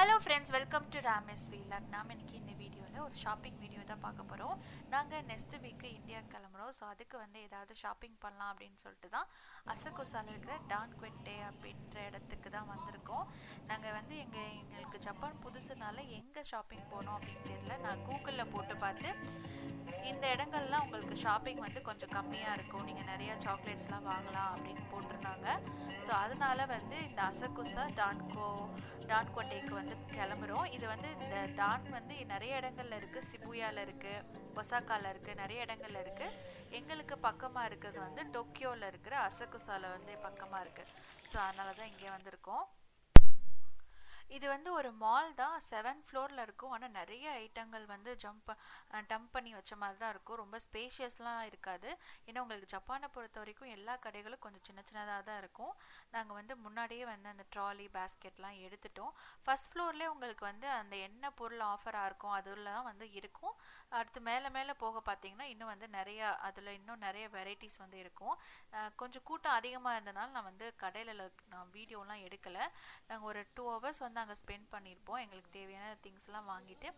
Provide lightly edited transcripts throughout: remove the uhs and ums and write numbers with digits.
Hello friends, welcome to Ramy's vlog. நாம் இன்னைக்கு இந்த வீடியோவில் ஒரு ஷாப்பிங் வீடியோ தான் பார்க்க போகிறோம். நாங்கள் நெக்ஸ்ட் வீக்கு இந்தியா கிளம்புறோம். ஸோ அதுக்கு ஏதாவது ஷாப்பிங் பண்ணலாம் அப்படின்னு சொல்லிட்டு தான் அசகுசால இருக்கிற டான்குவெட்டே அப்படின்ற இடத்துக்கு தான் வந்திருக்கோம். நாங்கள் எங்களுக்கு ஜப்பான் புதுசுனால எங்கே ஷாப்பிங் போனோம் அப்படின்னு தெரியல. நான் கூகுளில் போட்டு பார்த்து இந்த இடங்கள்லாம் உங்களுக்கு ஷாப்பிங் கொஞ்சம் கம்மியாக இருக்கும், நீங்கள் நிறையா சாக்லேட்ஸ்லாம் வாங்கலாம் அப்படின்னு போட்டிருந்தாங்க. ஸோ அதனால இந்த அசகுசா டான்கோட்டேக்கு கிளம்புறோம். இது இந்த டான் நிறைய இடங்கள்ல இருக்குது, சிபுயாவில் இருக்குது, ஒசாக்காவில் இருக்குது, நிறைய இடங்கள்ல இருக்குது. எங்களுக்கு பக்கமாக இருக்கிறது டோக்கியோவில் இருக்கிற அசகுசால பக்கமாக இருக்குது. ஸோ அதனால தான் இங்கே வந்திருக்கோம். இது ஒரு மால் தான், 7th ஃப்ளோரில் இருக்கும். ஆனால் நிறைய ஐட்டங்கள் டம்ப் பண்ணி வச்ச மாதிரி தான் இருக்கும். ரொம்ப ஸ்பேஷியஸ்லாம் இருக்காது. ஏன்னா உங்களுக்கு ஜப்பானை பொறுத்த வரைக்கும் எல்லா கடைகளும் கொஞ்சம் சின்ன சின்னதாக தான் இருக்கும். நாங்கள் முன்னாடியே அந்த ட்ராலி பேஸ்கெட்லாம் எடுத்துட்டோம். ஃபர்ஸ்ட் ஃப்ளோர்லேயே உங்களுக்கு அந்த என்ன பொருள் ஆஃபராக இருக்கும் அதெல்லாம் இருக்கும். அடுத்து மேலே மேலே போக பார்த்தீங்கன்னா இன்னும் நிறையா அதில் இன்னும் நிறைய வெரைட்டிஸ் இருக்கும். கொஞ்சம் கூட்டம் அதிகமாக இருந்தனால நான் கடையில் நான் வீடியோலாம் எடுக்கலை. நாங்கள் ஒரு 2 hours அங்கே ஸ்பெண்ட் பண்ணியிருப்போம். எங்களுக்கு தேவையான திங்ஸ்லாம் வாங்கிட்டு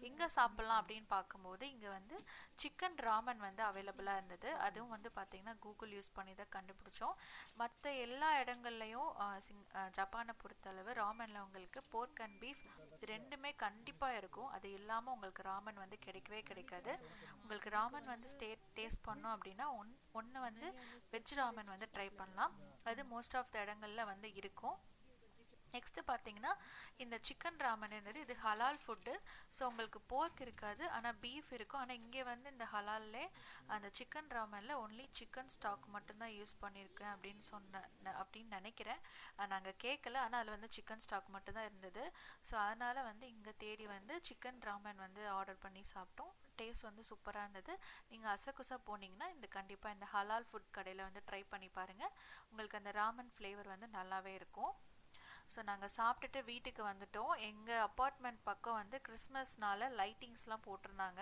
எங்கே சாப்பிட்லாம் அப்படின்னு பார்க்கும்போது இங்கே சிக்கன் ராமன் அவைலபிளாக இருந்தது. அதுவும் பார்த்தீங்கன்னா கூகுள் யூஸ் பண்ணி தான் கண்டுபிடிச்சோம். மற்ற எல்லா இடங்கள்லையும் ஜப்பானை பொறுத்தளவு ராமனில் உங்களுக்கு போர்க் அண்ட் பீஃப் ரெண்டுமே கண்டிப்பாக இருக்கும். அது இல்லாமல் உங்களுக்கு ராமன் கிடைக்கவே கிடைக்காது. உங்களுக்கு ராமன் டேஸ்ட் பண்ணோம் அப்படின்னா ஒன்று வெஜ் ராமன் ட்ரை பண்ணலாம். அது மோஸ்ட் ஆஃப் த இடங்களில் இருக்கும். நெக்ஸ்ட்டு பார்த்தீங்கன்னா இந்த சிக்கன் ராமன் இது ஹலால் ஃபுட்டு. ஸோ உங்களுக்கு போர்க் இருக்காது, ஆனால் பீஃப் இருக்கும். ஆனால் இங்கே இந்த ஹலால்லே அந்த சிக்கன் ராமனில் ஒன்லி சிக்கன் ஸ்டாக் மட்டும்தான் யூஸ் பண்ணியிருக்கேன் அப்படின்னு நினைக்கிறேன். நாங்கள் கேட்கல, ஆனால் அதில் சிக்கன் ஸ்டாக் மட்டும்தான் இருந்தது. ஸோ அதனால் இங்கே தேடி சிக்கன் ராமன் ஆர்டர் பண்ணி சாப்பிட்டோம். டேஸ்ட் சூப்பராக இருந்தது. நீங்கள் அசகுசா போனீங்கன்னா கண்டிப்பாக இந்த ஹலால் ஃபுட் கடையில் ட்ரை பண்ணி பாருங்கள். உங்களுக்கு அந்த ராமன் ஃப்ளேவர் நல்லாவே இருக்கும். ஸோ நாங்கள் சாப்பிட்டுட்டு வீட்டுக்கு வந்துட்டோம். எங்கள் அப்பார்ட்மெண்ட் பக்கம் கிறிஸ்மஸ்னால லைட்டிங்ஸ்லாம் போட்டிருந்தாங்க.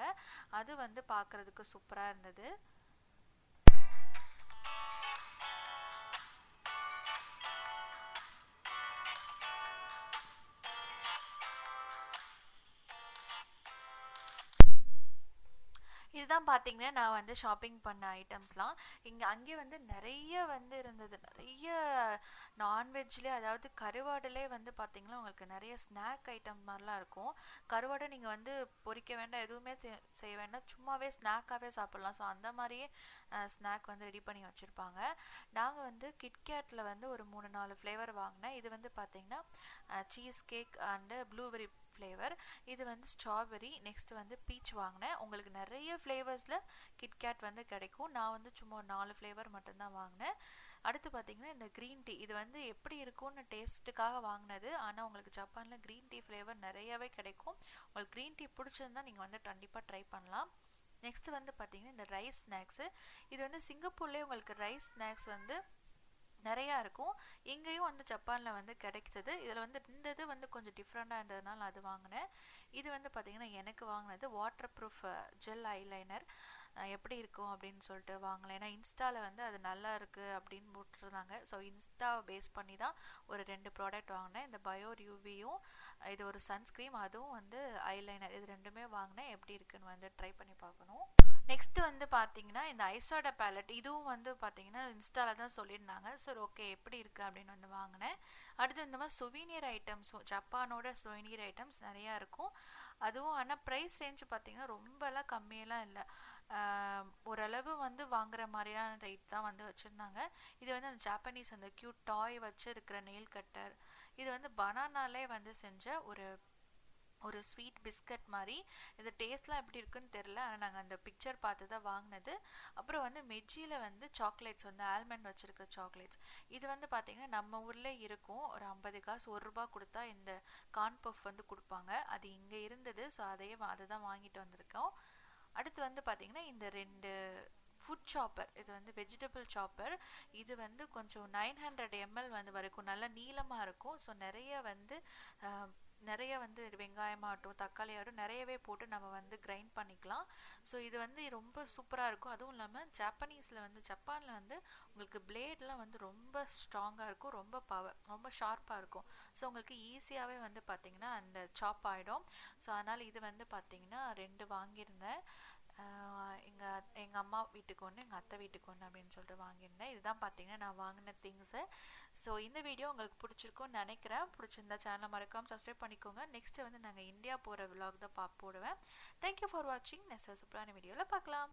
அது பார்க்குறதுக்கு சூப்பராக இருந்தது. இதுதான் பார்த்தீங்கன்னா நான் ஷாப்பிங் பண்ண ஐட்டம்ஸ்லாம். அங்கே நிறைய இருந்தது. நிறைய நான்வெஜ்லேயே, அதாவது கருவாடுலே பார்த்தீங்கன்னா உங்களுக்கு நிறைய ஸ்நாக் ஐட்டம் மாதிரிலாம் இருக்கும். கருவாடை நீங்கள் பொரிக்க வேண்டாம், எதுவுமே செய்ய வேண்டாம், சும்மாவே ஸ்நாக்காகவே சாப்பிட்லாம். ஸோ அந்த மாதிரியே ஸ்நாக் ரெடி பண்ணி வச்சுருப்பாங்க. நாங்கள் கிட்கேட்டில் ஒரு 3-4 ஃப்ளேவர் வாங்கினேன். இது பார்த்தீங்கன்னா cheese cake and blueberry flavour. இது ஸ்ட்ராபெரி. நெக்ஸ்ட் பீச் வாங்கினேன். உங்களுக்கு நிறைய ஃப்ளேவர்ஸில் கிட்கேட் கிடைக்கும். நான் சும்மா 4 ஃப்ளேவர் மட்டும்தான் வாங்கினேன். அடுத்து பார்த்தீங்கன்னா இந்த க்ரீன் டீ. இது எப்படி இருக்கும்னு டேஸ்ட்டுக்காக வாங்கினது. ஆனால் உங்களுக்கு ஜப்பானில் க்ரீன் டீ ஃப்ளேவர் நிறையவே கிடைக்கும். உங்களுக்கு க்ரீன் டீ பிடிச்சிருந்தா நீங்கள் கண்டிப்பாக ட்ரை பண்ணலாம். நெக்ஸ்ட் பார்த்தீங்கன்னா இந்த ரைஸ் ஸ்நாக்ஸு. இது சிங்கப்பூர்லேயே உங்களுக்கு ரைஸ் ஸ்நாக்ஸ் நிறையா இருக்கும். இங்கேயும் ஜப்பானில் கிடைச்சது. இதில் இந்த இது கொஞ்சம் டிஃப்ரெண்ட்டாக இருந்ததுனால அது வாங்கினேன். இது பார்த்தீங்கன்னா எனக்கு வாங்கினது வாட்டர் ப்ரூஃப் ஜெல் ஐலைனர். எப்படி இருக்கும் அப்படின்னு சொல்லிட்டு வாங்கலாம். ஏன்னா இன்ஸ்டாவில் அது நல்லா இருக்குது அப்படின்னு போட்டிருந்தாங்க. ஸோ இன்ஸ்டாவை பேஸ் பண்ணி தான் ஒரு 2 ப்ராடக்ட் வாங்கினேன். இந்த பயோர் யூவியும் இது ஒரு சன்ஸ்க்ரீம், அதுவும் ஐலைனர். இது ரெண்டுமே வாங்கினேன். எப்படி இருக்குன்னு ட்ரை பண்ணி பார்க்கணும். நெக்ஸ்ட்டு பார்த்தீங்கன்னா இந்த ஐசோட பேலட். இதுவும் பார்த்தீங்கன்னா இன்ஸ்டாவில் தான் சொல்லியிருந்தாங்க. சரி ஓகே எப்படி இருக்குது அப்படின்னு வாங்கினேன். அடுத்து இந்த மாதிரி சுவீனியர் ஐட்டம்ஸும், ஜப்பானோட சுவீனியர் ஐட்டம்ஸ் நிறையா இருக்கும். அதுவும் ஆனால் ப்ரைஸ் ரேஞ்சு பார்த்தீங்கன்னா ரொம்பலாம் கம்மியெல்லாம் இல்லை. ஓரளவு வாங்குற மாதிரியான ரேட் தான் வச்சுருந்தாங்க. இது அந்த ஜாப்பனீஸ் அந்த க்யூட் டாய் வச்சு இருக்கிற நெயில் கட்டர். இது பனானாலே செஞ்ச ஒரு ஸ்வீட் பிஸ்கட் மாதிரி. இது டேஸ்ட்லாம் எப்படி இருக்குன்னு தெரில, ஆனால் நாங்கள் அந்த பிக்சர் பார்த்து தான் வாங்கினது. அப்புறம் மெஜ்ஜியில் சாக்லேட்ஸ் ஆல்மண்ட் வச்சுருக்கிற சாக்லேட்ஸ். இது பார்த்திங்கன்னா நம்ம ஊரில் இருக்கும். ஒரு 50 காசு, ₹1 கொடுத்தா இந்த கார்ன் பஃப் கொடுப்பாங்க. அது இங்கே இருந்தது. ஸோ அதை தான் வாங்கிட்டு வந்திருக்கோம். அடுத்து பார்த்திங்கன்னா இந்த 2 ஃபுட் சாப்பர். இது வெஜிடபிள் சாப்பர். இது கொஞ்சம் 900 ml வரைக்கும் நல்லா நீளமாக இருக்கும். ஸோ நிறைய நிறைய வந்து வெங்காயமாகட்டும் தக்காளியாகட்டும் நிறையவே போட்டு நம்ம வந்து கிரைண்ட் பண்ணிக்கலாம். ஸோ இது வந்து ரொம்ப சூப்பராக இருக்கும். அதுவும் இல்லாமல் ஜப்பானில் வந்து உங்களுக்கு பிளேட்லாம் வந்து ரொம்ப ஸ்ட்ராங்காக இருக்கும், ரொம்ப ஷார்ப்பாக இருக்கும். ஸோ உங்களுக்கு ஈஸியாகவே வந்து பார்த்திங்கன்னா அந்த சாப் ஆகிடும். ஸோ அதனால் இது வந்து பார்த்திங்கன்னா 2 வாங்கியிருந்தேன். எங்கள் அம்மா வீட்டுக்கு ஒன்று, எங்கள் அத்தை வீட்டுக்கு ஒன்று அப்படின்னு சொல்லிட்டு வாங்கியிருந்தேன். இதுதான் பார்த்தீங்கன்னா நான் வாங்கின திங்ஸு. ஸோ இந்த வீடியோ உங்களுக்கு பிடிச்சிருக்கும்னு நினைக்கிறேன். பிடிச்சிருந்தா சேனலை மறக்காமல் சப்ஸ்கிரைப் பண்ணிக்கோங்க. நெக்ஸ்ட்டு வந்து நாங்கள் இந்தியா போகிற விலாக் தான் போடுவேன். தேங்க்யூ ஃபார் வாட்சிங். நெக்ஸ்ட் சூப்பரான வீடியோவில் பார்க்கலாம்.